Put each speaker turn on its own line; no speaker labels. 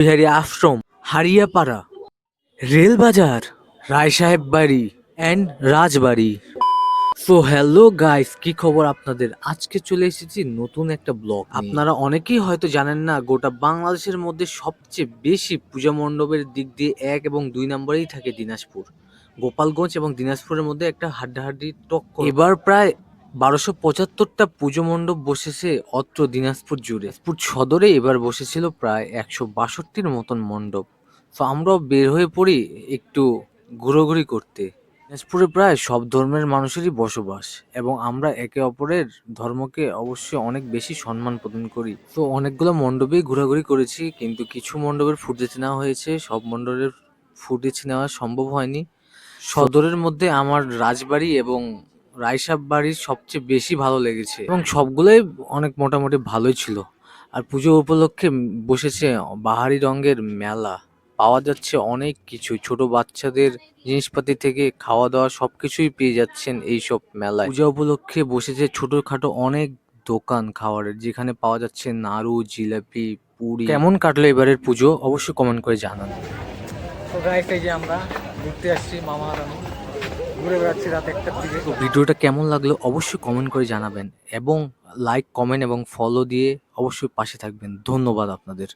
বিহারি আশ্রম, হারিয়াপাড়া, রেলবাজার, রায় সাহেব বাড়ি and Rajbari. So hello guys, কি খবর আপনাদের? আজকে চলে এসেছি নতুন একটা ব্লগ। আপনারা অনেকেই হয়তো জানেন না, গোটা বাংলাদেশের মধ্যে সবচেয়ে বেশি পূজা মণ্ডপের দিক দিয়ে 1 এবং 2 নম্বরেই থাকে দিনাজপুর। গোপালগঞ্জ এবং দিনাজপুরের মধ্যে একটা হাড্ডাহাড্ডি টক্কর। এবার প্রায় 1275টা পুজো মণ্ডপ বসেছে অত্র দিনাজপুর জুড়ে। দিনাজপুর সদরে এবার বসেছিল প্রায় 162টির মতন মণ্ডপ। তো আমরাও বের হয়ে পড়ি একটু ঘোরাঘুরি করতে। দিনাজপুরে প্রায় সব ধর্মের মানুষেরই বসবাস এবং আমরা একে অপরের ধর্মকে অবশ্যই অনেক বেশি সম্মান প্রদান করি। তো অনেকগুলো মণ্ডপেই ঘোরাঘুরি করেছি, কিন্তু কিছু মণ্ডপের ফুটেজ নেওয়া হয়েছে, সব মণ্ডপের ফুটেজ নেওয়া সম্ভব হয়নি। সদরের মধ্যে আমার রাজবাড়ি এবং রায়সাব বাড়ির সবচেয়ে বেশি ভালো লেগেছে এবং সবগুলোই অনেক মোটামুটি ভালোই ছিল। আর পুজো উপলক্ষে বসেছে বাহারি রঙের মেলা। পাওয়া যাচ্ছে অনেক কিছু, ছোট বাচ্চাদের জিনিসপাতি থেকে খাওয়া দাওয়া সবকিছুই পেয়ে যাচ্ছেন এইসব মেলায়। পূজা উপলক্ষে বসেছে ছোটখাটো অনেক দোকান খাবারের, যেখানে পাওয়া যাচ্ছে নাড়ু, জিলাপি, পুরি। কেমন কাটলো এবারের পুজো অবশ্যই কমেন্ট করে জানান।
তো গাইস, এই যে আমরা ঘুরতে আসছি, মামা আর আমি ঘুরে বেড়াচ্ছি রাত 1টার দিকে।
তো ভিডিওটা কেমন লাগলো অবশ্যই কমেন্ট করে জানাবেন এবং লাইক, কমেন্ট এবং ফলো দিয়ে অবশ্যই পাশে থাকবেন। ধন্যবাদ আপনাদের।